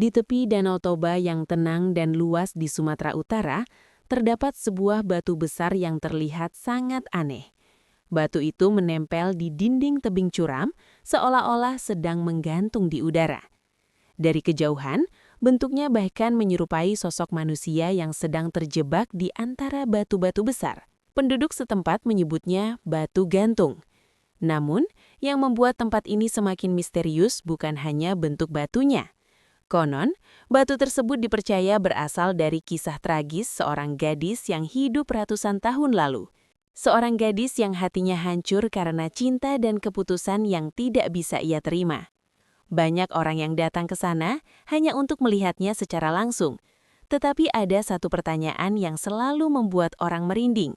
Di tepi Danau Toba yang tenang dan luas di Sumatera Utara, terdapat sebuah batu besar yang terlihat sangat aneh. Batu itu menempel di dinding tebing curam, seolah-olah sedang menggantung di udara. Dari kejauhan, bentuknya bahkan menyerupai sosok manusia yang sedang terjebak di antara batu-batu besar. Penduduk setempat menyebutnya batu gantung. Namun, yang membuat tempat ini semakin misterius bukan hanya bentuk batunya. Konon, batu tersebut dipercaya berasal dari kisah tragis seorang gadis yang hidup ratusan tahun lalu. Seorang gadis yang hatinya hancur karena cinta dan keputusan yang tidak bisa ia terima. Banyak orang yang datang ke sana hanya untuk melihatnya secara langsung. Tetapi ada satu pertanyaan yang selalu membuat orang merinding.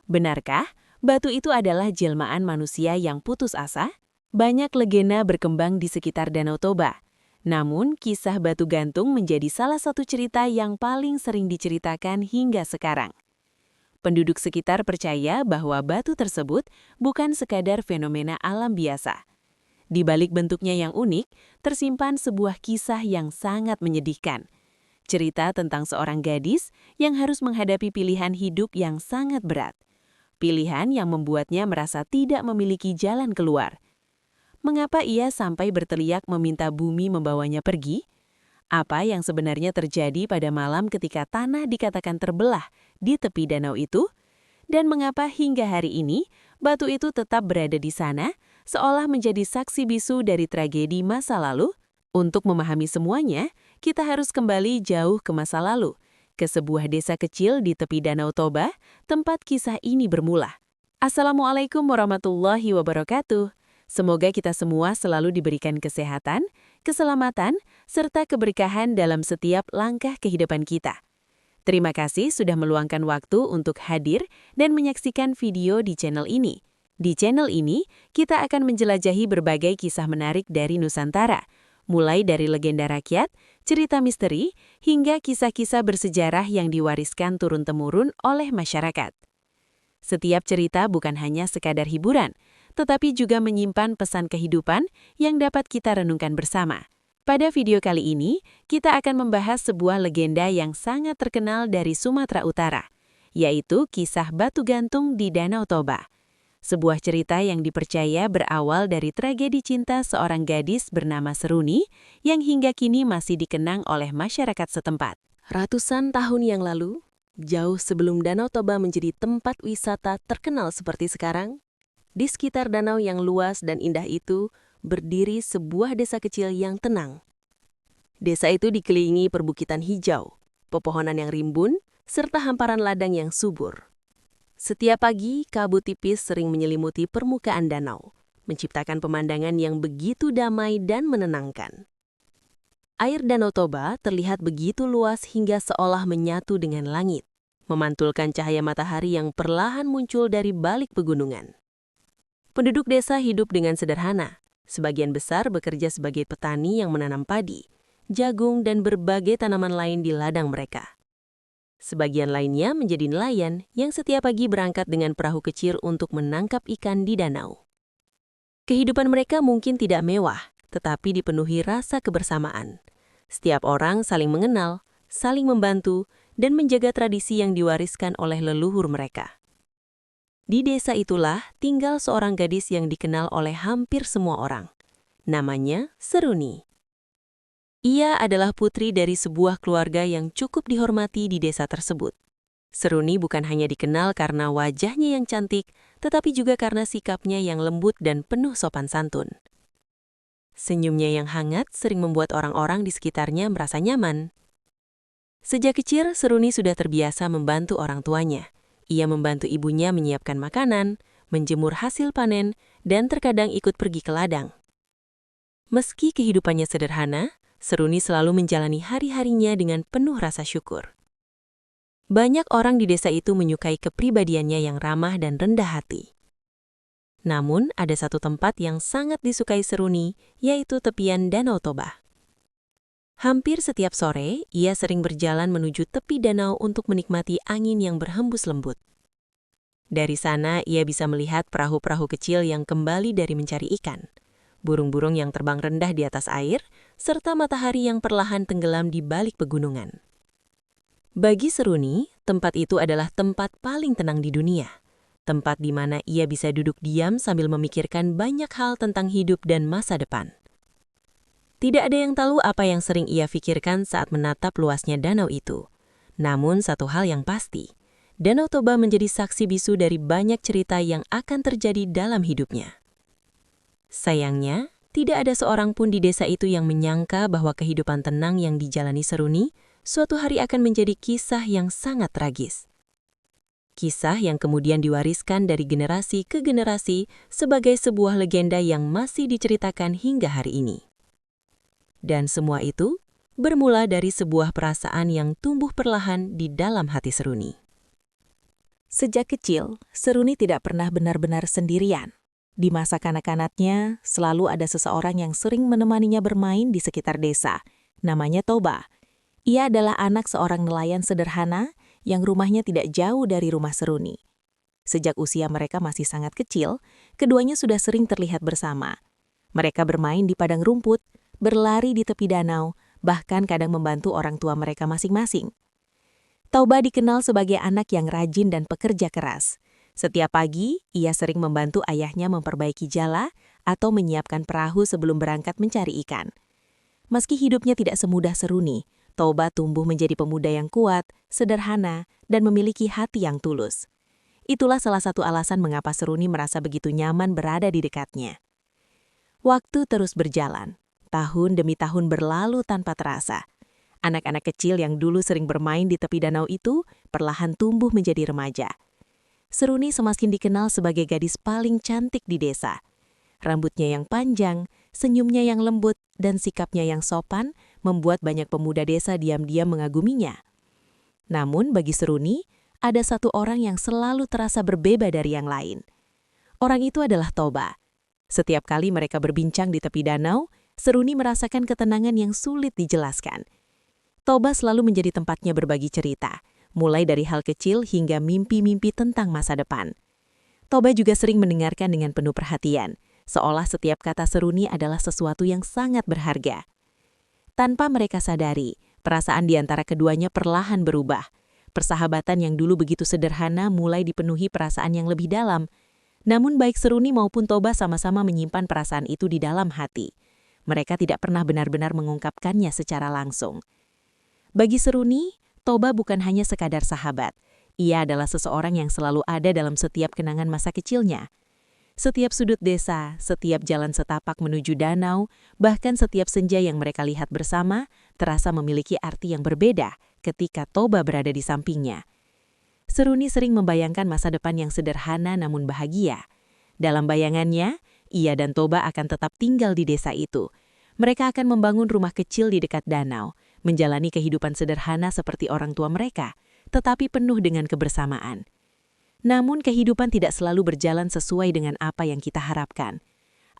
Benarkah batu itu adalah jelmaan manusia yang putus asa? Banyak legenda berkembang di sekitar Danau Toba. Namun, kisah batu gantung menjadi salah satu cerita yang paling sering diceritakan hingga sekarang. Penduduk sekitar percaya bahwa batu tersebut bukan sekadar fenomena alam biasa. Di balik bentuknya yang unik, tersimpan sebuah kisah yang sangat menyedihkan. Cerita tentang seorang gadis yang harus menghadapi pilihan hidup yang sangat berat. Pilihan yang membuatnya merasa tidak memiliki jalan keluar. Mengapa ia sampai berteriak meminta bumi membawanya pergi? Apa yang sebenarnya terjadi pada malam ketika tanah dikatakan terbelah di tepi danau itu? Dan mengapa hingga hari ini batu itu tetap berada di sana, seolah menjadi saksi bisu dari tragedi masa lalu? Untuk memahami semuanya, kita harus kembali jauh ke masa lalu, ke sebuah desa kecil di tepi Danau Toba, tempat kisah ini bermula. Assalamualaikum warahmatullahi wabarakatuh. Semoga kita semua selalu diberikan kesehatan, keselamatan, serta keberkahan dalam setiap langkah kehidupan kita. Terima kasih sudah meluangkan waktu untuk hadir dan menyaksikan video di channel ini. Di channel ini, kita akan menjelajahi berbagai kisah menarik dari Nusantara, mulai dari legenda rakyat, cerita misteri, hingga kisah-kisah bersejarah yang diwariskan turun-temurun oleh masyarakat. Setiap cerita bukan hanya sekadar hiburan, tetapi juga menyimpan pesan kehidupan yang dapat kita renungkan bersama. Pada video kali ini, kita akan membahas sebuah legenda yang sangat terkenal dari Sumatera Utara, yaitu kisah batu gantung di Danau Toba. Sebuah cerita yang dipercaya berawal dari tragedi cinta seorang gadis bernama Seruni yang hingga kini masih dikenang oleh masyarakat setempat. Ratusan tahun yang lalu, jauh sebelum Danau Toba menjadi tempat wisata terkenal seperti sekarang, di sekitar danau yang luas dan indah itu, berdiri sebuah desa kecil yang tenang. Desa itu dikelilingi perbukitan hijau, pepohonan yang rimbun, serta hamparan ladang yang subur. Setiap pagi, kabut tipis sering menyelimuti permukaan danau, menciptakan pemandangan yang begitu damai dan menenangkan. Air Danau Toba terlihat begitu luas hingga seolah menyatu dengan langit, memantulkan cahaya matahari yang perlahan muncul dari balik pegunungan. Penduduk desa hidup dengan sederhana. Sebagian besar bekerja sebagai petani yang menanam padi, jagung, dan berbagai tanaman lain di ladang mereka. Sebagian lainnya menjadi nelayan yang setiap pagi berangkat dengan perahu kecil untuk menangkap ikan di danau. Kehidupan mereka mungkin tidak mewah, tetapi dipenuhi rasa kebersamaan. Setiap orang saling mengenal, saling membantu, dan menjaga tradisi yang diwariskan oleh leluhur mereka. Di desa itulah tinggal seorang gadis yang dikenal oleh hampir semua orang. Namanya Seruni. Ia adalah putri dari sebuah keluarga yang cukup dihormati di desa tersebut. Seruni bukan hanya dikenal karena wajahnya yang cantik, tetapi juga karena sikapnya yang lembut dan penuh sopan santun. Senyumnya yang hangat sering membuat orang-orang di sekitarnya merasa nyaman. Sejak kecil, Seruni sudah terbiasa membantu orang tuanya. Ia membantu ibunya menyiapkan makanan, menjemur hasil panen, dan terkadang ikut pergi ke ladang. Meski kehidupannya sederhana, Seruni selalu menjalani hari-harinya dengan penuh rasa syukur. Banyak orang di desa itu menyukai kepribadiannya yang ramah dan rendah hati. Namun, ada satu tempat yang sangat disukai Seruni, yaitu tepian Danau Toba. Hampir setiap sore, ia sering berjalan menuju tepi danau untuk menikmati angin yang berhembus lembut. Dari sana, ia bisa melihat perahu-perahu kecil yang kembali dari mencari ikan, burung-burung yang terbang rendah di atas air, serta matahari yang perlahan tenggelam di balik pegunungan. Bagi Seruni, tempat itu adalah tempat paling tenang di dunia. Tempat di mana ia bisa duduk diam sambil memikirkan banyak hal tentang hidup dan masa depan. Tidak ada yang tahu apa yang sering ia pikirkan saat menatap luasnya danau itu. Namun satu hal yang pasti, Danau Toba menjadi saksi bisu dari banyak cerita yang akan terjadi dalam hidupnya. Sayangnya, tidak ada seorang pun di desa itu yang menyangka bahwa kehidupan tenang yang dijalani Seruni suatu hari akan menjadi kisah yang sangat tragis. Kisah yang kemudian diwariskan dari generasi ke generasi sebagai sebuah legenda yang masih diceritakan hingga hari ini. Dan semua itu bermula dari sebuah perasaan yang tumbuh perlahan di dalam hati Seruni. Sejak kecil, Seruni tidak pernah benar-benar sendirian. Di masa kanak-kanaknya, selalu ada seseorang yang sering menemaninya bermain di sekitar desa. Namanya Toba. Ia adalah anak seorang nelayan sederhana yang rumahnya tidak jauh dari rumah Seruni. Sejak usia mereka masih sangat kecil, keduanya sudah sering terlihat bersama. Mereka bermain di padang rumput, berlari di tepi danau, bahkan kadang membantu orang tua mereka masing-masing. Toba dikenal sebagai anak yang rajin dan pekerja keras. Setiap pagi, ia sering membantu ayahnya memperbaiki jala atau menyiapkan perahu sebelum berangkat mencari ikan. Meski hidupnya tidak semudah Seruni, Toba tumbuh menjadi pemuda yang kuat, sederhana, dan memiliki hati yang tulus. Itulah salah satu alasan mengapa Seruni merasa begitu nyaman berada di dekatnya. Waktu terus berjalan. Tahun demi tahun berlalu tanpa terasa. Anak-anak kecil yang dulu sering bermain di tepi danau itu perlahan tumbuh menjadi remaja. Seruni semakin dikenal sebagai gadis paling cantik di desa. Rambutnya yang panjang, senyumnya yang lembut, dan sikapnya yang sopan membuat banyak pemuda desa diam-diam mengaguminya. Namun bagi Seruni, ada satu orang yang selalu terasa berbeda dari yang lain. Orang itu adalah Toba. Setiap kali mereka berbincang di tepi danau, Seruni merasakan ketenangan yang sulit dijelaskan. Toba selalu menjadi tempatnya berbagi cerita, mulai dari hal kecil hingga mimpi-mimpi tentang masa depan. Toba juga sering mendengarkan dengan penuh perhatian, seolah setiap kata Seruni adalah sesuatu yang sangat berharga. Tanpa mereka sadari, perasaan di antara keduanya perlahan berubah. Persahabatan yang dulu begitu sederhana mulai dipenuhi perasaan yang lebih dalam. Namun baik Seruni maupun Toba sama-sama menyimpan perasaan itu di dalam hati. Mereka tidak pernah benar-benar mengungkapkannya secara langsung. Bagi Seruni, Toba bukan hanya sekadar sahabat. Ia adalah seseorang yang selalu ada dalam setiap kenangan masa kecilnya. Setiap sudut desa, setiap jalan setapak menuju danau, bahkan setiap senja yang mereka lihat bersama, terasa memiliki arti yang berbeda ketika Toba berada di sampingnya. Seruni sering membayangkan masa depan yang sederhana namun bahagia. Dalam bayangannya, ia dan Toba akan tetap tinggal di desa itu. Mereka akan membangun rumah kecil di dekat danau, menjalani kehidupan sederhana seperti orang tua mereka, tetapi penuh dengan kebersamaan. Namun kehidupan tidak selalu berjalan sesuai dengan apa yang kita harapkan.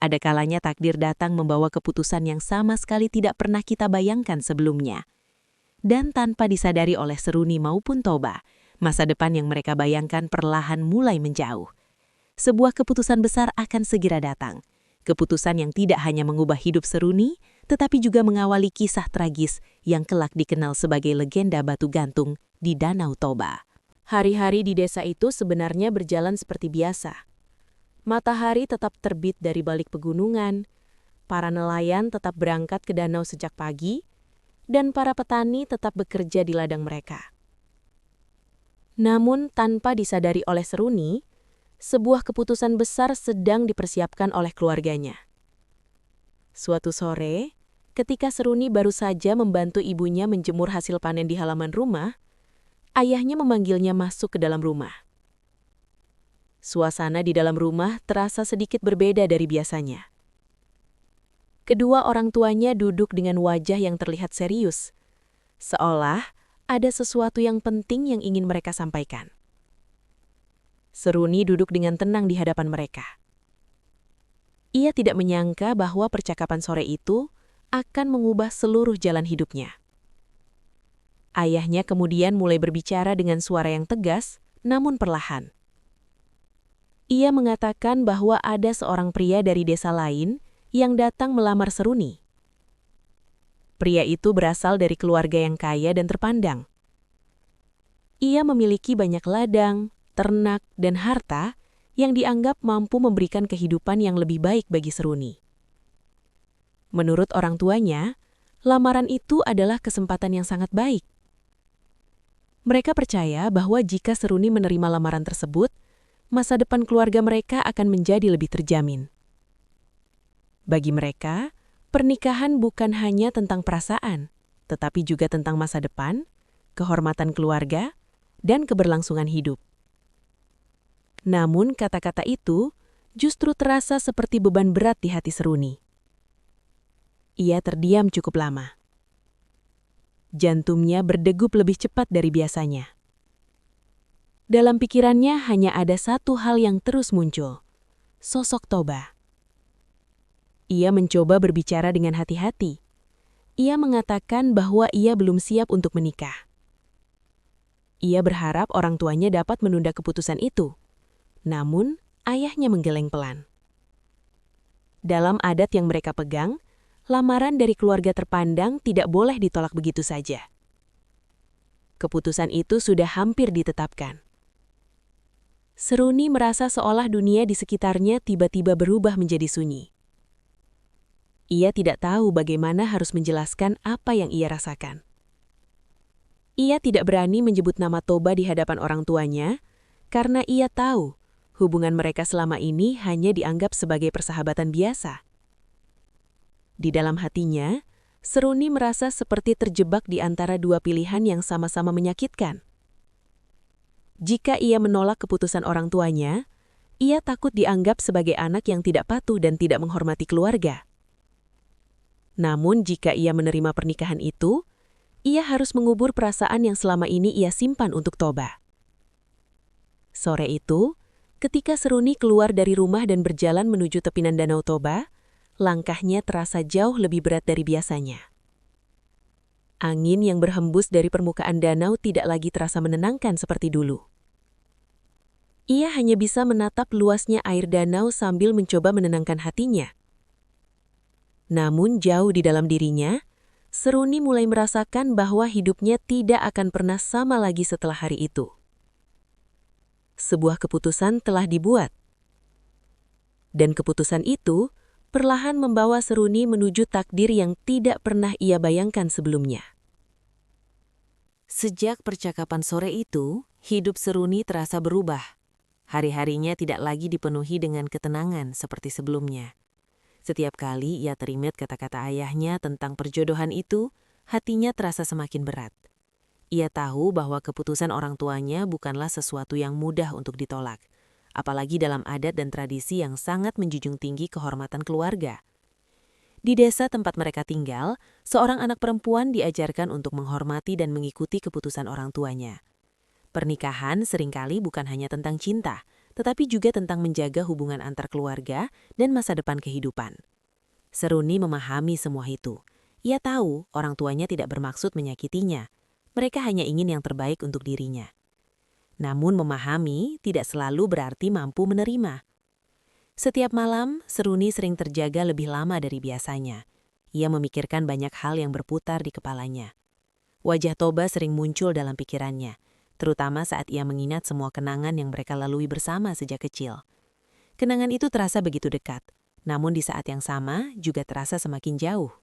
Ada kalanya takdir datang membawa keputusan yang sama sekali tidak pernah kita bayangkan sebelumnya. Dan tanpa disadari oleh Seruni maupun Toba, masa depan yang mereka bayangkan perlahan mulai menjauh. Sebuah keputusan besar akan segera datang. Keputusan yang tidak hanya mengubah hidup Seruni, tetapi juga mengawali kisah tragis yang kelak dikenal sebagai legenda batu gantung di Danau Toba. Hari-hari di desa itu sebenarnya berjalan seperti biasa. Matahari tetap terbit dari balik pegunungan, para nelayan tetap berangkat ke danau sejak pagi, dan para petani tetap bekerja di ladang mereka. Namun tanpa disadari oleh Seruni, sebuah keputusan besar sedang dipersiapkan oleh keluarganya. Suatu sore, ketika Seruni baru saja membantu ibunya menjemur hasil panen di halaman rumah, ayahnya memanggilnya masuk ke dalam rumah. Suasana di dalam rumah terasa sedikit berbeda dari biasanya. Kedua orang tuanya duduk dengan wajah yang terlihat serius, seolah ada sesuatu yang penting yang ingin mereka sampaikan. Seruni duduk dengan tenang di hadapan mereka. Ia tidak menyangka bahwa percakapan sore itu akan mengubah seluruh jalan hidupnya. Ayahnya kemudian mulai berbicara dengan suara yang tegas, namun perlahan. Ia mengatakan bahwa ada seorang pria dari desa lain yang datang melamar Seruni. Pria itu berasal dari keluarga yang kaya dan terpandang. Ia memiliki banyak ladang, ternak, dan harta yang dianggap mampu memberikan kehidupan yang lebih baik bagi Seruni. Menurut orang tuanya, lamaran itu adalah kesempatan yang sangat baik. Mereka percaya bahwa jika Seruni menerima lamaran tersebut, masa depan keluarga mereka akan menjadi lebih terjamin. Bagi mereka, pernikahan bukan hanya tentang perasaan, tetapi juga tentang masa depan, kehormatan keluarga, dan keberlangsungan hidup. Namun kata-kata itu justru terasa seperti beban berat di hati Seruni. Ia terdiam cukup lama. Jantungnya berdegup lebih cepat dari biasanya. Dalam pikirannya hanya ada satu hal yang terus muncul, sosok Toba. Ia mencoba berbicara dengan hati-hati. Ia mengatakan bahwa ia belum siap untuk menikah. Ia berharap orang tuanya dapat menunda keputusan itu. Namun, ayahnya menggeleng pelan. Dalam adat yang mereka pegang, lamaran dari keluarga terpandang tidak boleh ditolak begitu saja. Keputusan itu sudah hampir ditetapkan. Seruni merasa seolah dunia di sekitarnya tiba-tiba berubah menjadi sunyi. Ia tidak tahu bagaimana harus menjelaskan apa yang ia rasakan. Ia tidak berani menyebut nama Toba di hadapan orang tuanya, karena ia tahu hubungan mereka selama ini hanya dianggap sebagai persahabatan biasa. Di dalam hatinya, Seruni merasa seperti terjebak di antara dua pilihan yang sama-sama menyakitkan. Jika ia menolak keputusan orang tuanya, ia takut dianggap sebagai anak yang tidak patuh dan tidak menghormati keluarga. Namun jika ia menerima pernikahan itu, ia harus mengubur perasaan yang selama ini ia simpan untuk Toba. Sore itu, ketika Seruni keluar dari rumah dan berjalan menuju tepian Danau Toba, langkahnya terasa jauh lebih berat dari biasanya. Angin yang berhembus dari permukaan danau tidak lagi terasa menenangkan seperti dulu. Ia hanya bisa menatap luasnya air danau sambil mencoba menenangkan hatinya. Namun jauh di dalam dirinya, Seruni mulai merasakan bahwa hidupnya tidak akan pernah sama lagi setelah hari itu. Sebuah keputusan telah dibuat. Dan keputusan itu perlahan membawa Seruni menuju takdir yang tidak pernah ia bayangkan sebelumnya. Sejak percakapan sore itu, hidup Seruni terasa berubah. Hari-harinya tidak lagi dipenuhi dengan ketenangan seperti sebelumnya. Setiap kali ia teringat kata-kata ayahnya tentang perjodohan itu, hatinya terasa semakin berat. Ia tahu bahwa keputusan orang tuanya bukanlah sesuatu yang mudah untuk ditolak, apalagi dalam adat dan tradisi yang sangat menjunjung tinggi kehormatan keluarga. Di desa tempat mereka tinggal, seorang anak perempuan diajarkan untuk menghormati dan mengikuti keputusan orang tuanya. Pernikahan seringkali bukan hanya tentang cinta, tetapi juga tentang menjaga hubungan antar keluarga dan masa depan kehidupan. Seruni memahami semua itu. Ia tahu orang tuanya tidak bermaksud menyakitinya. Mereka hanya ingin yang terbaik untuk dirinya. Namun memahami tidak selalu berarti mampu menerima. Setiap malam, Seruni sering terjaga lebih lama dari biasanya. Ia memikirkan banyak hal yang berputar di kepalanya. Wajah Toba sering muncul dalam pikirannya, terutama saat ia mengingat semua kenangan yang mereka lalui bersama sejak kecil. Kenangan itu terasa begitu dekat, namun di saat yang sama juga terasa semakin jauh.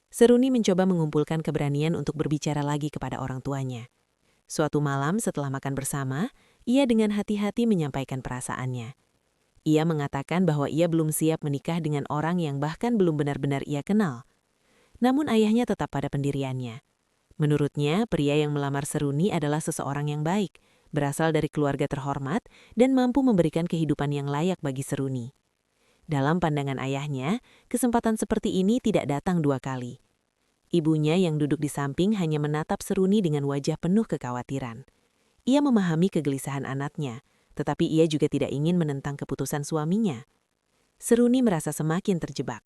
Seruni mencoba mengumpulkan keberanian untuk berbicara lagi kepada orang tuanya. Suatu malam setelah makan bersama, ia dengan hati-hati menyampaikan perasaannya. Ia mengatakan bahwa ia belum siap menikah dengan orang yang bahkan belum benar-benar ia kenal. Namun ayahnya tetap pada pendiriannya. Menurutnya, pria yang melamar Seruni adalah seseorang yang baik, berasal dari keluarga terhormat, dan mampu memberikan kehidupan yang layak bagi Seruni. Dalam pandangan ayahnya, kesempatan seperti ini tidak datang dua kali. Ibunya yang duduk di samping hanya menatap Seruni dengan wajah penuh kekhawatiran. Ia memahami kegelisahan anaknya, tetapi ia juga tidak ingin menentang keputusan suaminya. Seruni merasa semakin terjebak.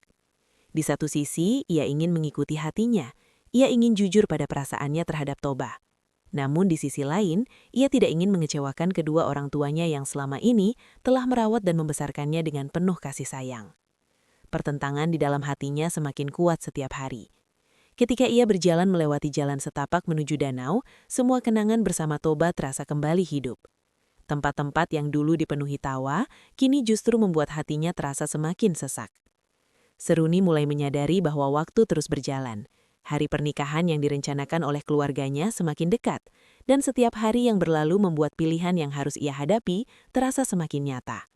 Di satu sisi, ia ingin mengikuti hatinya. Ia ingin jujur pada perasaannya terhadap Toba. Namun di sisi lain, ia tidak ingin mengecewakan kedua orang tuanya yang selama ini telah merawat dan membesarkannya dengan penuh kasih sayang. Pertentangan di dalam hatinya semakin kuat setiap hari. Ketika ia berjalan melewati jalan setapak menuju danau, semua kenangan bersama Toba terasa kembali hidup. Tempat-tempat yang dulu dipenuhi tawa, kini justru membuat hatinya terasa semakin sesak. Seruni mulai menyadari bahwa waktu terus berjalan. Hari pernikahan yang direncanakan oleh keluarganya semakin dekat, dan setiap hari yang berlalu membuat pilihan yang harus ia hadapi terasa semakin nyata.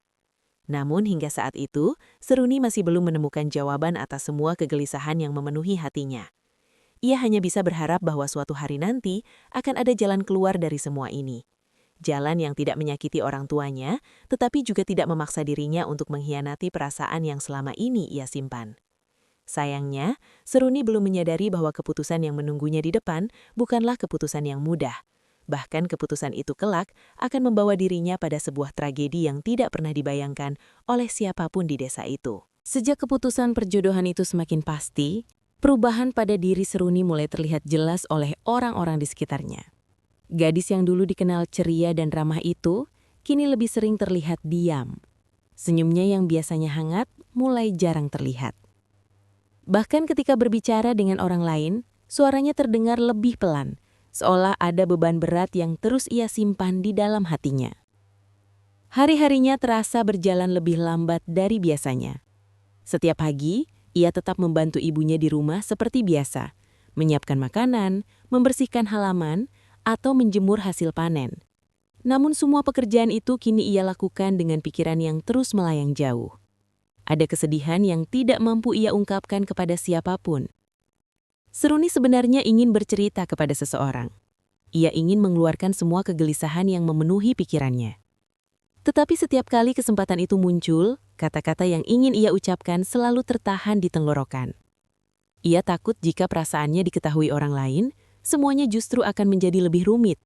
Namun hingga saat itu, Seruni masih belum menemukan jawaban atas semua kegelisahan yang memenuhi hatinya. Ia hanya bisa berharap bahwa suatu hari nanti akan ada jalan keluar dari semua ini. Jalan yang tidak menyakiti orang tuanya, tetapi juga tidak memaksa dirinya untuk mengkhianati perasaan yang selama ini ia simpan. Sayangnya, Seruni belum menyadari bahwa keputusan yang menunggunya di depan bukanlah keputusan yang mudah. Bahkan keputusan itu kelak akan membawa dirinya pada sebuah tragedi yang tidak pernah dibayangkan oleh siapapun di desa itu. Sejak keputusan perjodohan itu semakin pasti, perubahan pada diri Seruni mulai terlihat jelas oleh orang-orang di sekitarnya. Gadis yang dulu dikenal ceria dan ramah itu, kini lebih sering terlihat diam. Senyumnya yang biasanya hangat, mulai jarang terlihat. Bahkan ketika berbicara dengan orang lain, suaranya terdengar lebih pelan, seolah ada beban berat yang terus ia simpan di dalam hatinya. Hari-harinya terasa berjalan lebih lambat dari biasanya. Setiap pagi, ia tetap membantu ibunya di rumah seperti biasa, menyiapkan makanan, membersihkan halaman, atau menjemur hasil panen. Namun semua pekerjaan itu kini ia lakukan dengan pikiran yang terus melayang jauh. Ada kesedihan yang tidak mampu ia ungkapkan kepada siapapun. Seruni sebenarnya ingin bercerita kepada seseorang. Ia ingin mengeluarkan semua kegelisahan yang memenuhi pikirannya. Tetapi setiap kali kesempatan itu muncul, kata-kata yang ingin ia ucapkan selalu tertahan di tenggorokan. Ia takut jika perasaannya diketahui orang lain, semuanya justru akan menjadi lebih rumit.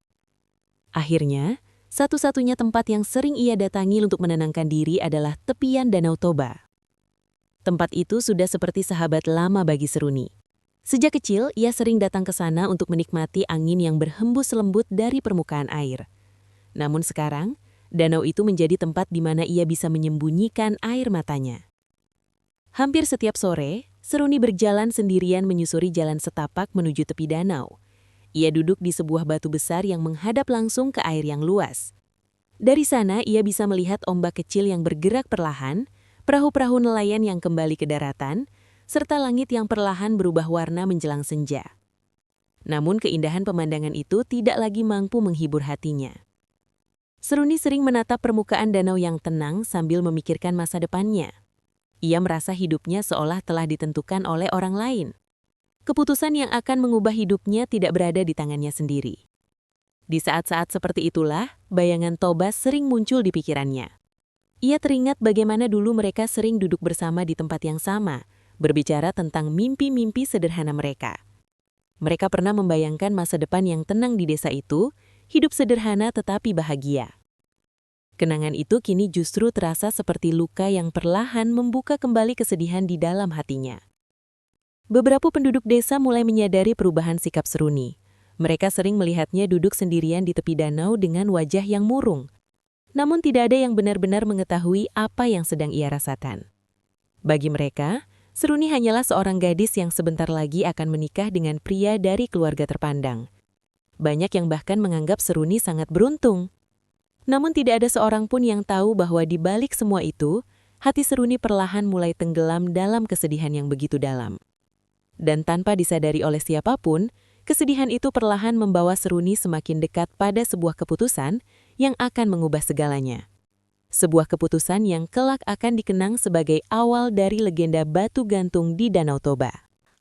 Akhirnya, satu-satunya tempat yang sering ia datangi untuk menenangkan diri adalah tepian Danau Toba. Tempat itu sudah seperti sahabat lama bagi Seruni. Sejak kecil, ia sering datang ke sana untuk menikmati angin yang berhembus lembut dari permukaan air. Namun sekarang, danau itu menjadi tempat di mana ia bisa menyembunyikan air matanya. Hampir setiap sore, Seruni berjalan sendirian menyusuri jalan setapak menuju tepi danau. Ia duduk di sebuah batu besar yang menghadap langsung ke air yang luas. Dari sana, ia bisa melihat ombak kecil yang bergerak perlahan, perahu-perahu nelayan yang kembali ke daratan, serta langit yang perlahan berubah warna menjelang senja. Namun keindahan pemandangan itu tidak lagi mampu menghibur hatinya. Seruni sering menatap permukaan danau yang tenang sambil memikirkan masa depannya. Ia merasa hidupnya seolah telah ditentukan oleh orang lain. Keputusan yang akan mengubah hidupnya tidak berada di tangannya sendiri. Di saat-saat seperti itulah, bayangan Toba sering muncul di pikirannya. Ia teringat bagaimana dulu mereka sering duduk bersama di tempat yang sama, berbicara tentang mimpi-mimpi sederhana mereka. Mereka pernah membayangkan masa depan yang tenang di desa itu, hidup sederhana tetapi bahagia. Kenangan itu kini justru terasa seperti luka yang perlahan membuka kembali kesedihan di dalam hatinya. Beberapa penduduk desa mulai menyadari perubahan sikap Seruni. Mereka sering melihatnya duduk sendirian di tepi danau dengan wajah yang murung. Namun tidak ada yang benar-benar mengetahui apa yang sedang ia rasakan. Bagi mereka, Seruni hanyalah seorang gadis yang sebentar lagi akan menikah dengan pria dari keluarga terpandang. Banyak yang bahkan menganggap Seruni sangat beruntung. Namun tidak ada seorang pun yang tahu bahwa di balik semua itu, hati Seruni perlahan mulai tenggelam dalam kesedihan yang begitu dalam. Dan tanpa disadari oleh siapapun, kesedihan itu perlahan membawa Seruni semakin dekat pada sebuah keputusan yang akan mengubah segalanya. Sebuah keputusan yang kelak akan dikenang sebagai awal dari legenda batu gantung di Danau Toba.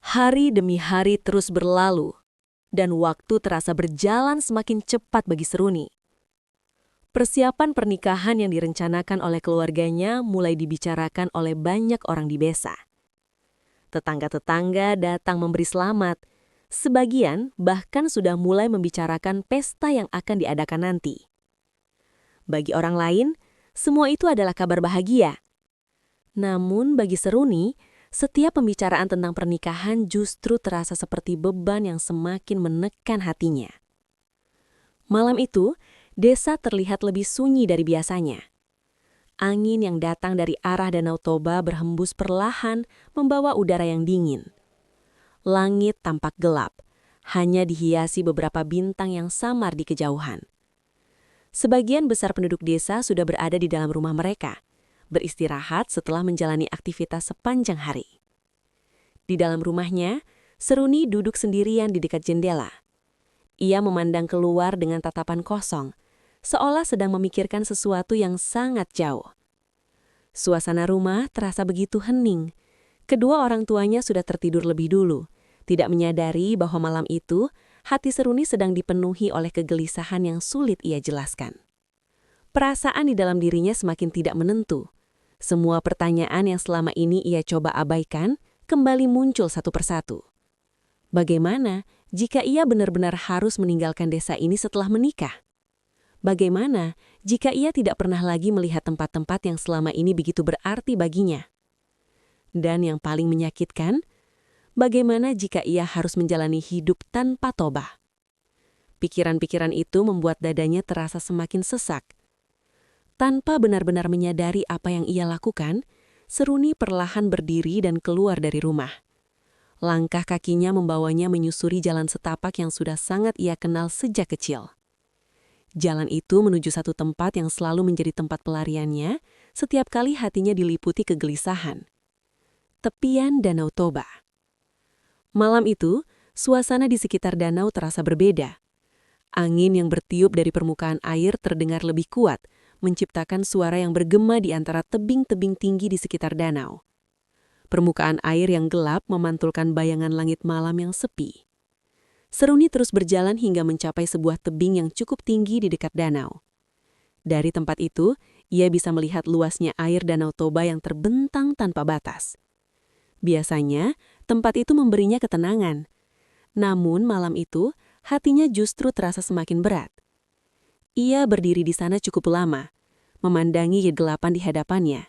Hari demi hari terus berlalu, dan waktu terasa berjalan semakin cepat bagi Seruni. Persiapan pernikahan yang direncanakan oleh keluarganya mulai dibicarakan oleh banyak orang di desa. Tetangga-tetangga datang memberi selamat. Sebagian bahkan sudah mulai membicarakan pesta yang akan diadakan nanti. Bagi orang lain, semua itu adalah kabar bahagia. Namun bagi Seruni, setiap pembicaraan tentang pernikahan justru terasa seperti beban yang semakin menekan hatinya. Malam itu, desa terlihat lebih sunyi dari biasanya. Angin yang datang dari arah Danau Toba berhembus perlahan membawa udara yang dingin. Langit tampak gelap, hanya dihiasi beberapa bintang yang samar di kejauhan. Sebagian besar penduduk desa sudah berada di dalam rumah mereka, beristirahat setelah menjalani aktivitas sepanjang hari. Di dalam rumahnya, Seruni duduk sendirian di dekat jendela. Ia memandang keluar dengan tatapan kosong, seolah sedang memikirkan sesuatu yang sangat jauh. Suasana rumah terasa begitu hening. Kedua orang tuanya sudah tertidur lebih dulu, tidak menyadari bahwa malam itu hati Seruni sedang dipenuhi oleh kegelisahan yang sulit ia jelaskan. Perasaan di dalam dirinya semakin tidak menentu. Semua pertanyaan yang selama ini ia coba abaikan kembali muncul satu persatu. Bagaimana jika ia benar-benar harus meninggalkan desa ini setelah menikah? Bagaimana jika ia tidak pernah lagi melihat tempat-tempat yang selama ini begitu berarti baginya? Dan yang paling menyakitkan, bagaimana jika ia harus menjalani hidup tanpa toba? Pikiran-pikiran itu membuat dadanya terasa semakin sesak. Tanpa benar-benar menyadari apa yang ia lakukan, Seruni perlahan berdiri dan keluar dari rumah. Langkah kakinya membawanya menyusuri jalan setapak yang sudah sangat ia kenal sejak kecil. Jalan itu menuju satu tempat yang selalu menjadi tempat pelariannya setiap kali hatinya diliputi kegelisahan. Tepian Danau Toba. Malam itu, suasana di sekitar danau terasa berbeda. Angin yang bertiup dari permukaan air terdengar lebih kuat, menciptakan suara yang bergema di antara tebing-tebing tinggi di sekitar danau. Permukaan air yang gelap memantulkan bayangan langit malam yang sepi. Seruni terus berjalan hingga mencapai sebuah tebing yang cukup tinggi di dekat danau. Dari tempat itu, ia bisa melihat luasnya air Danau Toba yang terbentang tanpa batas. Biasanya, tempat itu memberinya ketenangan. Namun malam itu, hatinya justru terasa semakin berat. Ia berdiri di sana cukup lama, memandangi kegelapan di hadapannya.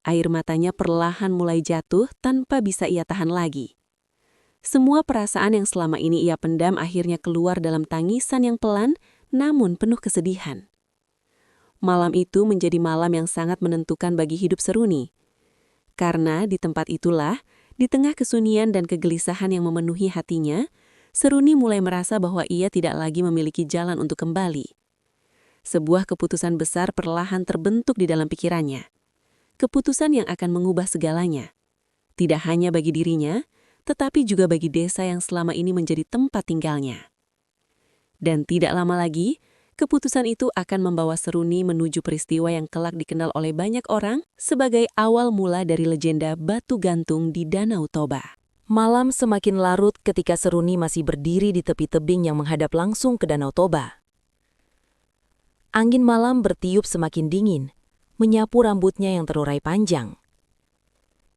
Air matanya perlahan mulai jatuh tanpa bisa ia tahan lagi. Semua perasaan yang selama ini ia pendam akhirnya keluar dalam tangisan yang pelan namun penuh kesedihan. Malam itu menjadi malam yang sangat menentukan bagi hidup Seruni. Karena di tempat itulah, di tengah kesunyian dan kegelisahan yang memenuhi hatinya, Seruni mulai merasa bahwa ia tidak lagi memiliki jalan untuk kembali. Sebuah keputusan besar perlahan terbentuk di dalam pikirannya. Keputusan yang akan mengubah segalanya. Tidak hanya bagi dirinya, tetapi juga bagi desa yang selama ini menjadi tempat tinggalnya. Dan tidak lama lagi, keputusan itu akan membawa Seruni menuju peristiwa yang kelak dikenal oleh banyak orang sebagai awal mula dari legenda batu gantung di Danau Toba. Malam semakin larut ketika Seruni masih berdiri di tepi tebing yang menghadap langsung ke Danau Toba. Angin malam bertiup semakin dingin, menyapu rambutnya yang terurai panjang.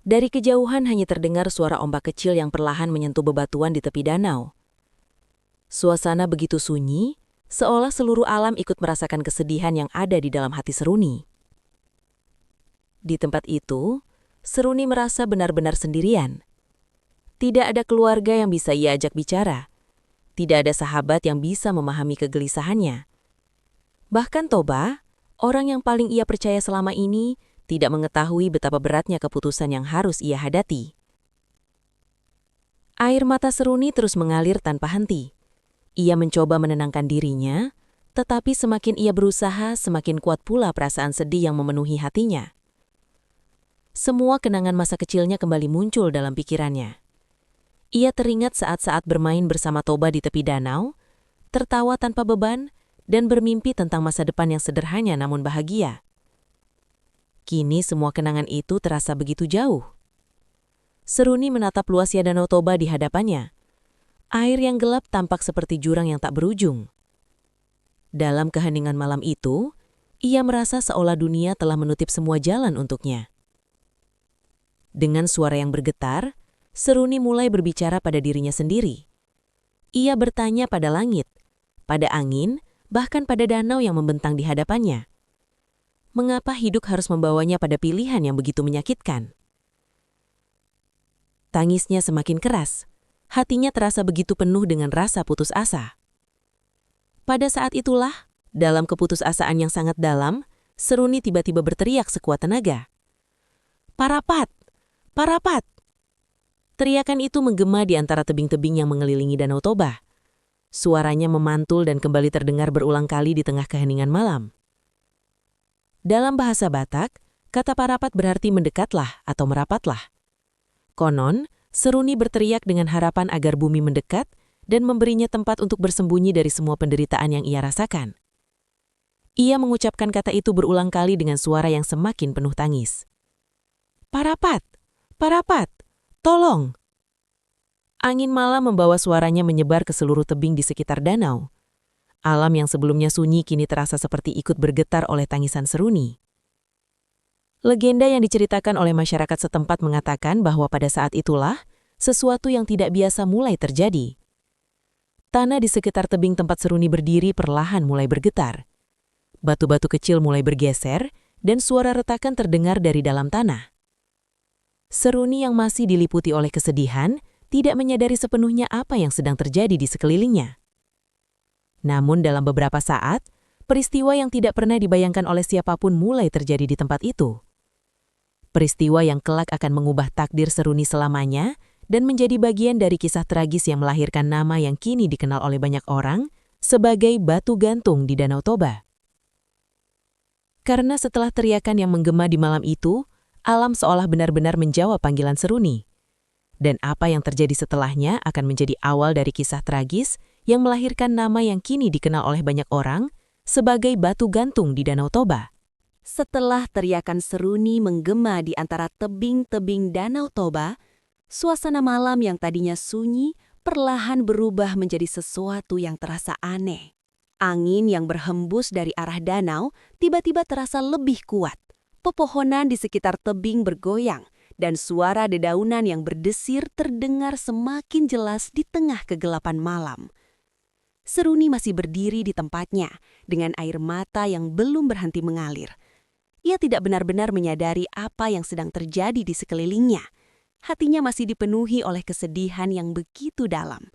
Dari kejauhan hanya terdengar suara ombak kecil yang perlahan menyentuh bebatuan di tepi danau. Suasana begitu sunyi, seolah seluruh alam ikut merasakan kesedihan yang ada di dalam hati Seruni. Di tempat itu, Seruni merasa benar-benar sendirian. Tidak ada keluarga yang bisa ia ajak bicara. Tidak ada sahabat yang bisa memahami kegelisahannya. Bahkan Toba, orang yang paling ia percaya selama ini, tidak mengetahui betapa beratnya keputusan yang harus ia hadapi. Air mata Seruni terus mengalir tanpa henti. Ia mencoba menenangkan dirinya, tetapi semakin ia berusaha, semakin kuat pula perasaan sedih yang memenuhi hatinya. Semua kenangan masa kecilnya kembali muncul dalam pikirannya. Ia teringat saat-saat bermain bersama Toba di tepi danau, tertawa tanpa beban, dan bermimpi tentang masa depan yang sederhana namun bahagia. Kini semua kenangan itu terasa begitu jauh. Seruni menatap luasnya Danau Toba di hadapannya. Air yang gelap tampak seperti jurang yang tak berujung. Dalam keheningan malam itu, ia merasa seolah dunia telah menutup semua jalan untuknya. Dengan suara yang bergetar, Seruni mulai berbicara pada dirinya sendiri. Ia bertanya pada langit, pada angin, bahkan pada danau yang membentang di hadapannya. Mengapa hidup harus membawanya pada pilihan yang begitu menyakitkan? Tangisnya semakin keras. Hatinya terasa begitu penuh dengan rasa putus asa. Pada saat itulah, dalam keputusasaan yang sangat dalam, Seruni tiba-tiba berteriak sekuat tenaga. "Parapat! Parapat!" Teriakan itu menggema di antara tebing-tebing yang mengelilingi Danau Toba. Suaranya memantul dan kembali terdengar berulang kali di tengah keheningan malam. Dalam bahasa Batak, kata parapat berarti mendekatlah atau merapatlah. Konon, Seruni berteriak dengan harapan agar bumi mendekat dan memberinya tempat untuk bersembunyi dari semua penderitaan yang ia rasakan. Ia mengucapkan kata itu berulang kali dengan suara yang semakin penuh tangis. Parapat! Parapat! Tolong! Angin malam membawa suaranya menyebar ke seluruh tebing di sekitar danau. Alam yang sebelumnya sunyi kini terasa seperti ikut bergetar oleh tangisan Seruni. Legenda yang diceritakan oleh masyarakat setempat mengatakan bahwa pada saat itulah, sesuatu yang tidak biasa mulai terjadi. Tanah di sekitar tebing tempat Seruni berdiri perlahan mulai bergetar. Batu-batu kecil mulai bergeser, dan suara retakan terdengar dari dalam tanah. Seruni yang masih diliputi oleh kesedihan, tidak menyadari sepenuhnya apa yang sedang terjadi di sekelilingnya. Namun dalam beberapa saat, peristiwa yang tidak pernah dibayangkan oleh siapapun mulai terjadi di tempat itu. Peristiwa yang kelak akan mengubah takdir Seruni selamanya dan menjadi bagian dari kisah tragis yang melahirkan nama yang kini dikenal oleh banyak orang sebagai Batu Gantung di Danau Toba. Karena setelah teriakan yang menggema di malam itu, alam seolah benar-benar menjawab panggilan Seruni. Dan apa yang terjadi setelahnya akan menjadi awal dari kisah tragis yang melahirkan nama yang kini dikenal oleh banyak orang sebagai Batu Gantung di Danau Toba. Setelah teriakan Seruni menggema di antara tebing-tebing Danau Toba, suasana malam yang tadinya sunyi perlahan berubah menjadi sesuatu yang terasa aneh. Angin yang berhembus dari arah danau tiba-tiba terasa lebih kuat. Pepohonan di sekitar tebing bergoyang, dan suara dedaunan yang berdesir terdengar semakin jelas di tengah kegelapan malam. Seruni masih berdiri di tempatnya, dengan air mata yang belum berhenti mengalir. Ia tidak benar-benar menyadari apa yang sedang terjadi di sekelilingnya. Hatinya masih dipenuhi oleh kesedihan yang begitu dalam.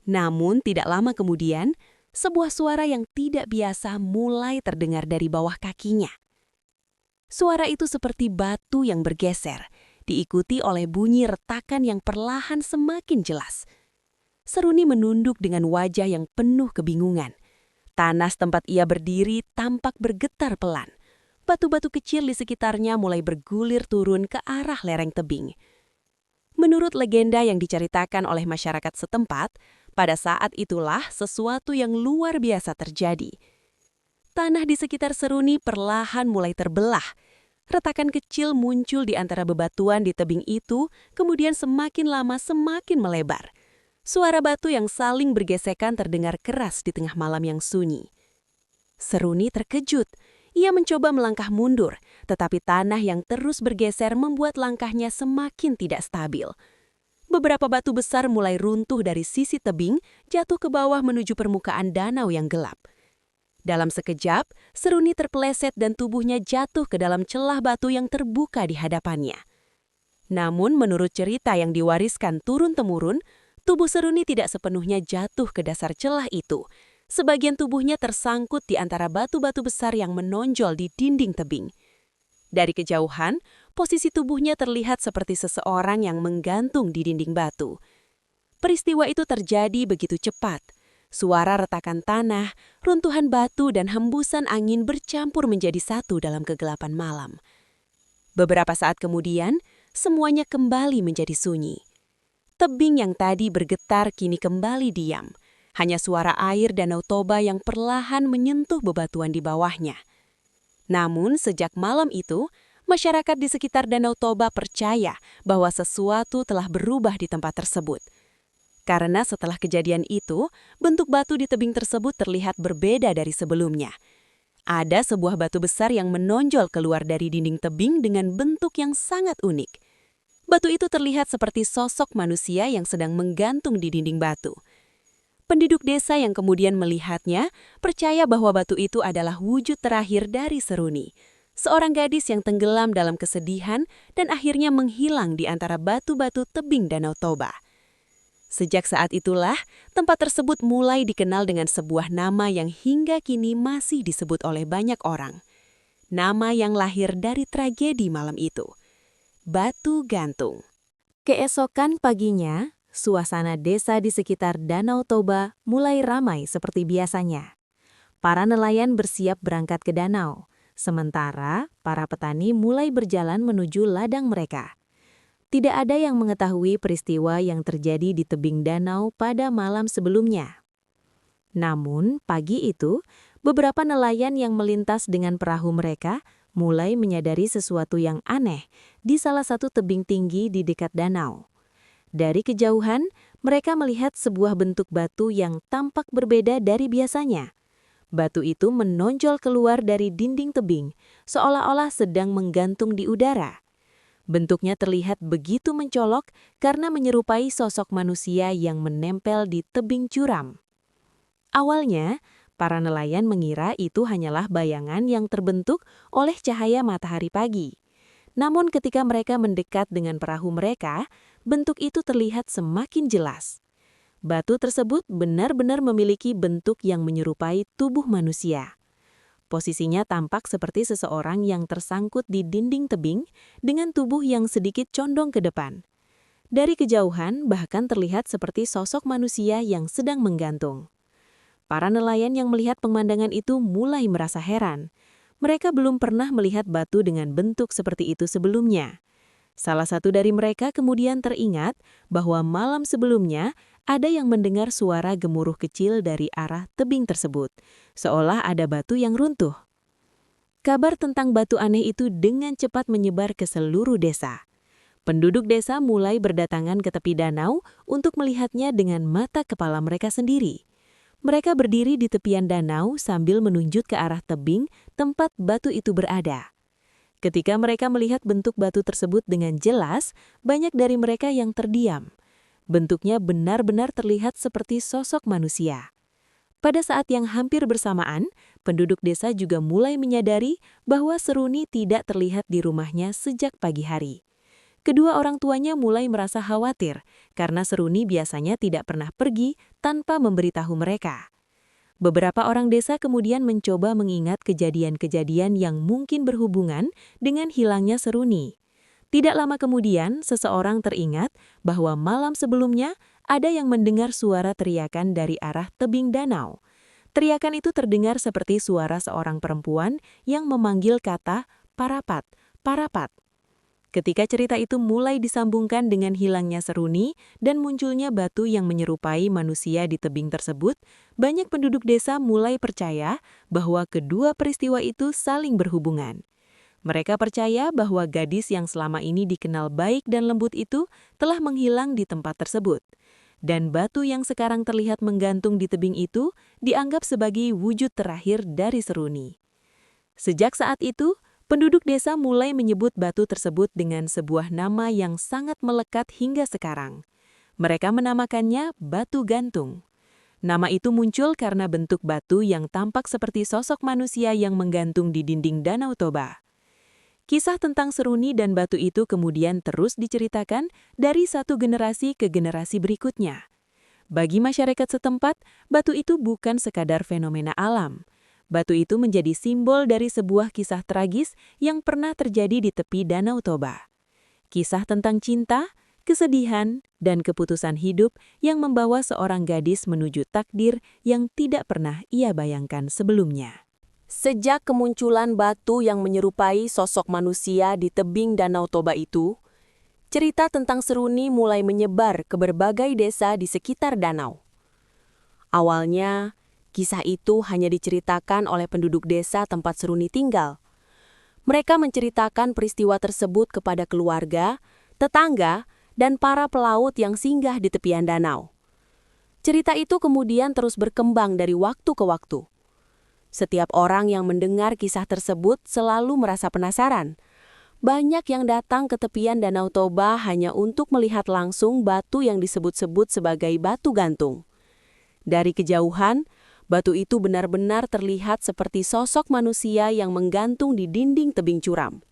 Namun tidak lama kemudian, sebuah suara yang tidak biasa mulai terdengar dari bawah kakinya. Suara itu seperti batu yang bergeser, diikuti oleh bunyi retakan yang perlahan semakin jelas. Seruni menunduk dengan wajah yang penuh kebingungan. Tanah tempat ia berdiri tampak bergetar pelan. Batu-batu kecil di sekitarnya mulai bergulir turun ke arah lereng tebing. Menurut legenda yang diceritakan oleh masyarakat setempat, pada saat itulah sesuatu yang luar biasa terjadi. Tanah di sekitar Seruni perlahan mulai terbelah. Retakan kecil muncul di antara bebatuan di tebing itu, kemudian semakin lama semakin melebar. Suara batu yang saling bergesekan terdengar keras di tengah malam yang sunyi. Seruni terkejut. Ia mencoba melangkah mundur, tetapi tanah yang terus bergeser membuat langkahnya semakin tidak stabil. Beberapa batu besar mulai runtuh dari sisi tebing, jatuh ke bawah menuju permukaan danau yang gelap. Dalam sekejap, Seruni terpeleset dan tubuhnya jatuh ke dalam celah batu yang terbuka di hadapannya. Namun menurut cerita yang diwariskan turun-temurun, tubuh Seruni tidak sepenuhnya jatuh ke dasar celah itu. Sebagian tubuhnya tersangkut di antara batu-batu besar yang menonjol di dinding tebing. Dari kejauhan, posisi tubuhnya terlihat seperti seseorang yang menggantung di dinding batu. Peristiwa itu terjadi begitu cepat. Suara retakan tanah, runtuhan batu, dan hembusan angin bercampur menjadi satu dalam kegelapan malam. Beberapa saat kemudian, semuanya kembali menjadi sunyi. Tebing yang tadi bergetar kini kembali diam. Hanya suara air Danau Toba yang perlahan menyentuh bebatuan di bawahnya. Namun sejak malam itu, masyarakat di sekitar Danau Toba percaya bahwa sesuatu telah berubah di tempat tersebut. Karena setelah kejadian itu, bentuk batu di tebing tersebut terlihat berbeda dari sebelumnya. Ada sebuah batu besar yang menonjol keluar dari dinding tebing dengan bentuk yang sangat unik. Batu itu terlihat seperti sosok manusia yang sedang menggantung di dinding batu. Penduduk desa yang kemudian melihatnya percaya bahwa batu itu adalah wujud terakhir dari Seruni, seorang gadis yang tenggelam dalam kesedihan dan akhirnya menghilang di antara batu-batu tebing Danau Toba. Sejak saat itulah, tempat tersebut mulai dikenal dengan sebuah nama yang hingga kini masih disebut oleh banyak orang. Nama yang lahir dari tragedi malam itu, Batu Gantung. Keesokan paginya, suasana desa di sekitar Danau Toba mulai ramai seperti biasanya. Para nelayan bersiap berangkat ke danau, sementara para petani mulai berjalan menuju ladang mereka. Tidak ada yang mengetahui peristiwa yang terjadi di tebing danau pada malam sebelumnya. Namun, pagi itu, beberapa nelayan yang melintas dengan perahu mereka mulai menyadari sesuatu yang aneh di salah satu tebing tinggi di dekat danau. Dari kejauhan, mereka melihat sebuah bentuk batu yang tampak berbeda dari biasanya. Batu itu menonjol keluar dari dinding tebing, seolah-olah sedang menggantung di udara. Bentuknya terlihat begitu mencolok karena menyerupai sosok manusia yang menempel di tebing curam. Awalnya, para nelayan mengira itu hanyalah bayangan yang terbentuk oleh cahaya matahari pagi. Namun ketika mereka mendekat dengan perahu mereka, bentuk itu terlihat semakin jelas. Batu tersebut benar-benar memiliki bentuk yang menyerupai tubuh manusia. Posisinya tampak seperti seseorang yang tersangkut di dinding tebing dengan tubuh yang sedikit condong ke depan. Dari kejauhan bahkan terlihat seperti sosok manusia yang sedang menggantung. Para nelayan yang melihat pemandangan itu mulai merasa heran. Mereka belum pernah melihat batu dengan bentuk seperti itu sebelumnya. Salah satu dari mereka kemudian teringat bahwa malam sebelumnya ada yang mendengar suara gemuruh kecil dari arah tebing tersebut, seolah ada batu yang runtuh. Kabar tentang batu aneh itu dengan cepat menyebar ke seluruh desa. Penduduk desa mulai berdatangan ke tepi danau untuk melihatnya dengan mata kepala mereka sendiri. Mereka berdiri di tepian danau sambil menunjuk ke arah tebing tempat batu itu berada. Ketika mereka melihat bentuk batu tersebut dengan jelas, banyak dari mereka yang terdiam. Bentuknya benar-benar terlihat seperti sosok manusia. Pada saat yang hampir bersamaan, penduduk desa juga mulai menyadari bahwa Seruni tidak terlihat di rumahnya sejak pagi hari. Kedua orang tuanya mulai merasa khawatir karena Seruni biasanya tidak pernah pergi tanpa memberitahu mereka. Beberapa orang desa kemudian mencoba mengingat kejadian-kejadian yang mungkin berhubungan dengan hilangnya Seruni. Tidak lama kemudian, seseorang teringat bahwa malam sebelumnya ada yang mendengar suara teriakan dari arah tebing danau. Teriakan itu terdengar seperti suara seorang perempuan yang memanggil kata "parapat, parapat". Ketika cerita itu mulai disambungkan dengan hilangnya Seruni dan munculnya batu yang menyerupai manusia di tebing tersebut, banyak penduduk desa mulai percaya bahwa kedua peristiwa itu saling berhubungan. Mereka percaya bahwa gadis yang selama ini dikenal baik dan lembut itu telah menghilang di tempat tersebut. Dan batu yang sekarang terlihat menggantung di tebing itu dianggap sebagai wujud terakhir dari Seruni. Sejak saat itu, penduduk desa mulai menyebut batu tersebut dengan sebuah nama yang sangat melekat hingga sekarang. Mereka menamakannya Batu Gantung. Nama itu muncul karena bentuk batu yang tampak seperti sosok manusia yang menggantung di dinding Danau Toba. Kisah tentang Seruni dan batu itu kemudian terus diceritakan dari satu generasi ke generasi berikutnya. Bagi masyarakat setempat, batu itu bukan sekadar fenomena alam. Batu itu menjadi simbol dari sebuah kisah tragis yang pernah terjadi di tepi Danau Toba. Kisah tentang cinta, kesedihan, dan keputusan hidup yang membawa seorang gadis menuju takdir yang tidak pernah ia bayangkan sebelumnya. Sejak kemunculan batu yang menyerupai sosok manusia di tebing Danau Toba itu, cerita tentang Seruni mulai menyebar ke berbagai desa di sekitar danau. Awalnya, kisah itu hanya diceritakan oleh penduduk desa tempat Seruni tinggal. Mereka menceritakan peristiwa tersebut kepada keluarga, tetangga, dan para pelaut yang singgah di tepian danau. Cerita itu kemudian terus berkembang dari waktu ke waktu. Setiap orang yang mendengar kisah tersebut selalu merasa penasaran. Banyak yang datang ke tepian Danau Toba hanya untuk melihat langsung batu yang disebut-sebut sebagai batu gantung. Dari kejauhan, batu itu benar-benar terlihat seperti sosok manusia yang menggantung di dinding tebing curam.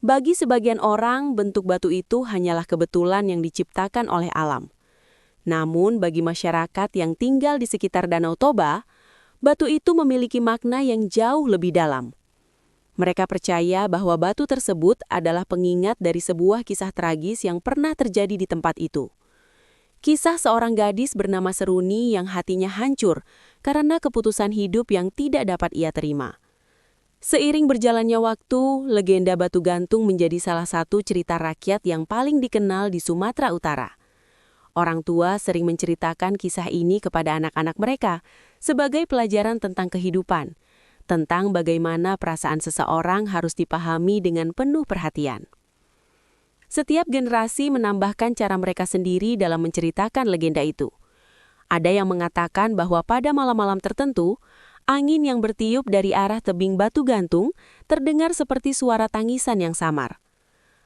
Bagi sebagian orang, bentuk batu itu hanyalah kebetulan yang diciptakan oleh alam. Namun, bagi masyarakat yang tinggal di sekitar Danau Toba, batu itu memiliki makna yang jauh lebih dalam. Mereka percaya bahwa batu tersebut adalah pengingat dari sebuah kisah tragis yang pernah terjadi di tempat itu. Kisah seorang gadis bernama Seruni yang hatinya hancur karena keputusan hidup yang tidak dapat ia terima. Seiring berjalannya waktu, legenda batu gantung menjadi salah satu cerita rakyat yang paling dikenal di Sumatera Utara. Orang tua sering menceritakan kisah ini kepada anak-anak mereka sebagai pelajaran tentang kehidupan, tentang bagaimana perasaan seseorang harus dipahami dengan penuh perhatian. Setiap generasi menambahkan cara mereka sendiri dalam menceritakan legenda itu. Ada yang mengatakan bahwa pada malam-malam tertentu, angin yang bertiup dari arah tebing batu gantung terdengar seperti suara tangisan yang samar.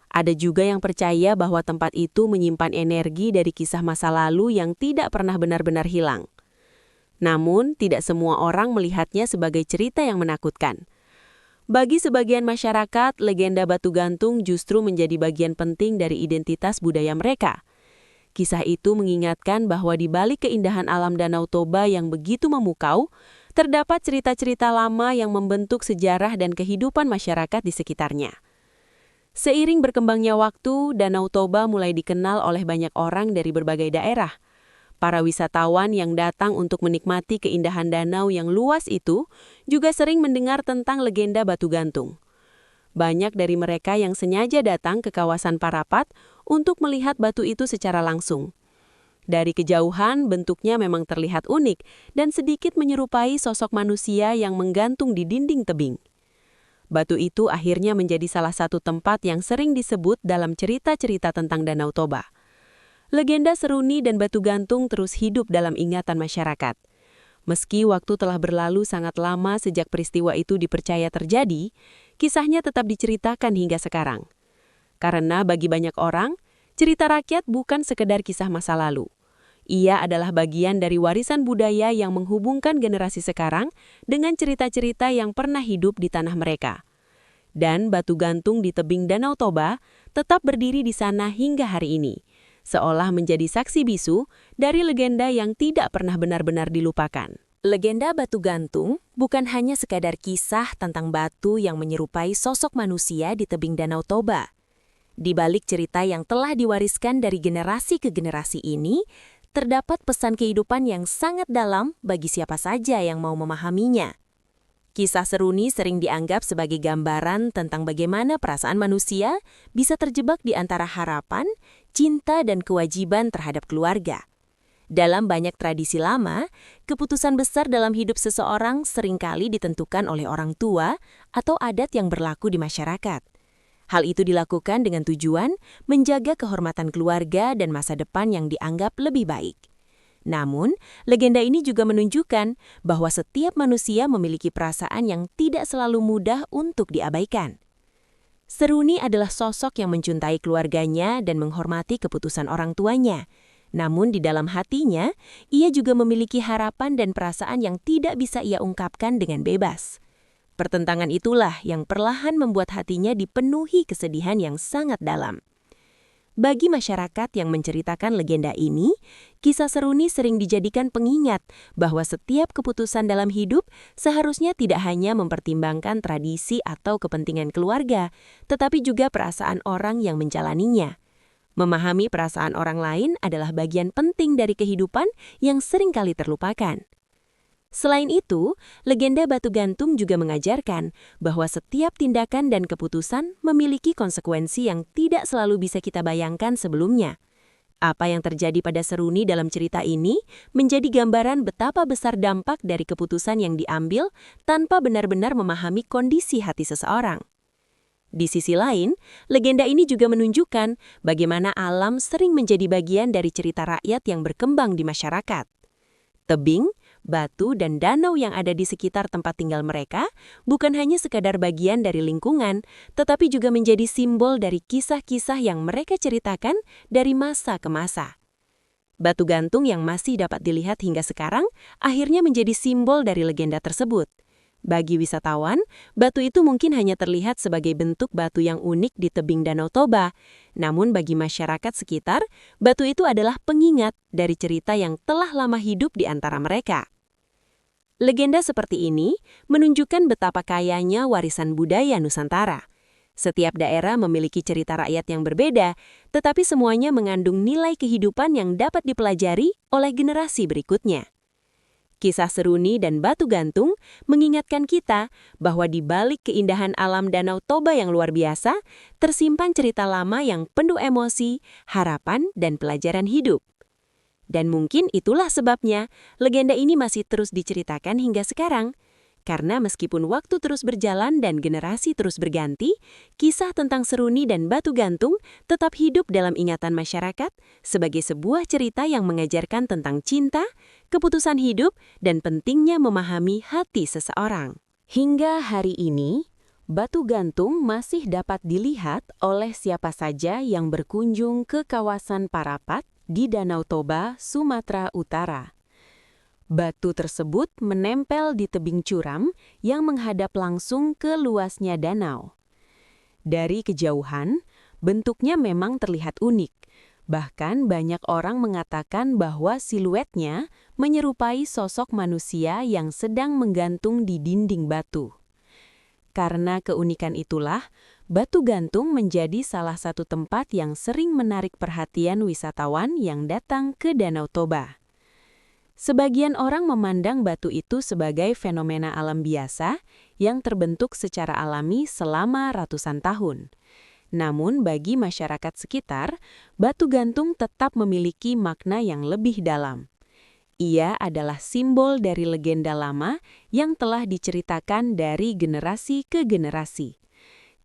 Ada juga yang percaya bahwa tempat itu menyimpan energi dari kisah masa lalu yang tidak pernah benar-benar hilang. Namun, tidak semua orang melihatnya sebagai cerita yang menakutkan. Bagi sebagian masyarakat, legenda batu gantung justru menjadi bagian penting dari identitas budaya mereka. Kisah itu mengingatkan bahwa di balik keindahan alam Danau Toba yang begitu memukau, terdapat cerita-cerita lama yang membentuk sejarah dan kehidupan masyarakat di sekitarnya. Seiring berkembangnya waktu, Danau Toba mulai dikenal oleh banyak orang dari berbagai daerah. Para wisatawan yang datang untuk menikmati keindahan danau yang luas itu juga sering mendengar tentang legenda batu gantung. Banyak dari mereka yang sengaja datang ke kawasan Parapat untuk melihat batu itu secara langsung. Dari kejauhan, bentuknya memang terlihat unik dan sedikit menyerupai sosok manusia yang menggantung di dinding tebing. Batu itu akhirnya menjadi salah satu tempat yang sering disebut dalam cerita-cerita tentang Danau Toba. Legenda Seruni dan batu gantung terus hidup dalam ingatan masyarakat. Meski waktu telah berlalu sangat lama sejak peristiwa itu dipercaya terjadi, kisahnya tetap diceritakan hingga sekarang. Karena bagi banyak orang, cerita rakyat bukan sekedar kisah masa lalu. Ia adalah bagian dari warisan budaya yang menghubungkan generasi sekarang dengan cerita-cerita yang pernah hidup di tanah mereka. Dan batu gantung di tebing Danau Toba tetap berdiri di sana hingga hari ini, seolah menjadi saksi bisu dari legenda yang tidak pernah benar-benar dilupakan. Legenda batu gantung bukan hanya sekadar kisah tentang batu yang menyerupai sosok manusia di tebing Danau Toba. Di balik cerita yang telah diwariskan dari generasi ke generasi ini, terdapat pesan kehidupan yang sangat dalam bagi siapa saja yang mau memahaminya. Kisah Seruni sering dianggap sebagai gambaran tentang bagaimana perasaan manusia bisa terjebak di antara harapan, cinta, dan kewajiban terhadap keluarga. Dalam banyak tradisi lama, keputusan besar dalam hidup seseorang seringkali ditentukan oleh orang tua atau adat yang berlaku di masyarakat. Hal itu dilakukan dengan tujuan menjaga kehormatan keluarga dan masa depan yang dianggap lebih baik. Namun, legenda ini juga menunjukkan bahwa setiap manusia memiliki perasaan yang tidak selalu mudah untuk diabaikan. Seruni adalah sosok yang mencintai keluarganya dan menghormati keputusan orang tuanya. Namun di dalam hatinya, ia juga memiliki harapan dan perasaan yang tidak bisa ia ungkapkan dengan bebas. Pertentangan itulah yang perlahan membuat hatinya dipenuhi kesedihan yang sangat dalam. Bagi masyarakat yang menceritakan legenda ini, kisah Seruni sering dijadikan pengingat bahwa setiap keputusan dalam hidup seharusnya tidak hanya mempertimbangkan tradisi atau kepentingan keluarga, tetapi juga perasaan orang yang menjalaninya. Memahami perasaan orang lain adalah bagian penting dari kehidupan yang seringkali terlupakan. Selain itu, legenda batu gantung juga mengajarkan bahwa setiap tindakan dan keputusan memiliki konsekuensi yang tidak selalu bisa kita bayangkan sebelumnya. Apa yang terjadi pada Seruni dalam cerita ini menjadi gambaran betapa besar dampak dari keputusan yang diambil tanpa benar-benar memahami kondisi hati seseorang. Di sisi lain, legenda ini juga menunjukkan bagaimana alam sering menjadi bagian dari cerita rakyat yang berkembang di masyarakat. Tebing, batu, dan danau yang ada di sekitar tempat tinggal mereka bukan hanya sekadar bagian dari lingkungan, tetapi juga menjadi simbol dari kisah-kisah yang mereka ceritakan dari masa ke masa. Batu gantung yang masih dapat dilihat hingga sekarang akhirnya menjadi simbol dari legenda tersebut. Bagi wisatawan, batu itu mungkin hanya terlihat sebagai bentuk batu yang unik di tebing Danau Toba. Namun bagi masyarakat sekitar, batu itu adalah pengingat dari cerita yang telah lama hidup di antara mereka. Legenda seperti ini menunjukkan betapa kayanya warisan budaya Nusantara. Setiap daerah memiliki cerita rakyat yang berbeda, tetapi semuanya mengandung nilai kehidupan yang dapat dipelajari oleh generasi berikutnya. Kisah Seruni dan Batu Gantung mengingatkan kita bahwa di balik keindahan alam Danau Toba yang luar biasa, tersimpan cerita lama yang penuh emosi, harapan, dan pelajaran hidup. Dan mungkin itulah sebabnya legenda ini masih terus diceritakan hingga sekarang. Karena meskipun waktu terus berjalan dan generasi terus berganti, kisah tentang Seruni dan Batu Gantung tetap hidup dalam ingatan masyarakat sebagai sebuah cerita yang mengajarkan tentang cinta, keputusan hidup, dan pentingnya memahami hati seseorang. Hingga hari ini, Batu Gantung masih dapat dilihat oleh siapa saja yang berkunjung ke kawasan Parapat di Danau Toba, Sumatera Utara. Batu tersebut menempel di tebing curam yang menghadap langsung ke luasnya danau. Dari kejauhan, bentuknya memang terlihat unik. Bahkan banyak orang mengatakan bahwa siluetnya menyerupai sosok manusia yang sedang menggantung di dinding batu. Karena keunikan itulah, Batu Gantung menjadi salah satu tempat yang sering menarik perhatian wisatawan yang datang ke Danau Toba. Sebagian orang memandang batu itu sebagai fenomena alam biasa yang terbentuk secara alami selama ratusan tahun. Namun bagi masyarakat sekitar, Batu Gantung tetap memiliki makna yang lebih dalam. Ia adalah simbol dari legenda lama yang telah diceritakan dari generasi ke generasi.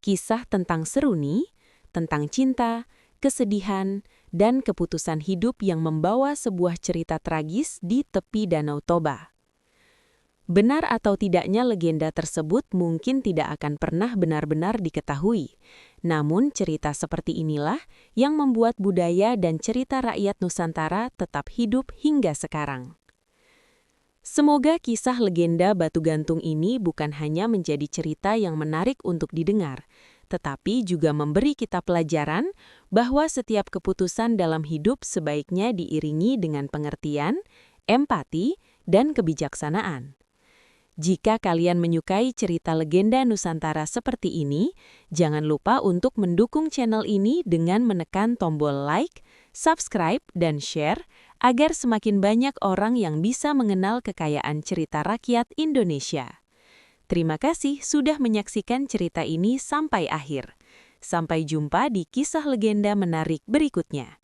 Kisah tentang Seruni, tentang cinta, kesedihan, dan keputusan hidup yang membawa sebuah cerita tragis di tepi Danau Toba. Benar atau tidaknya legenda tersebut mungkin tidak akan pernah benar-benar diketahui. Namun cerita seperti inilah yang membuat budaya dan cerita rakyat Nusantara tetap hidup hingga sekarang. Semoga kisah legenda Batu Gantung ini bukan hanya menjadi cerita yang menarik untuk didengar, tetapi juga memberi kita pelajaran bahwa setiap keputusan dalam hidup sebaiknya diiringi dengan pengertian, empati, dan kebijaksanaan. Jika kalian menyukai cerita legenda Nusantara seperti ini, jangan lupa untuk mendukung channel ini dengan menekan tombol like, subscribe, dan share agar semakin banyak orang yang bisa mengenal kekayaan cerita rakyat Indonesia. Terima kasih sudah menyaksikan cerita ini sampai akhir. Sampai jumpa di kisah legenda menarik berikutnya.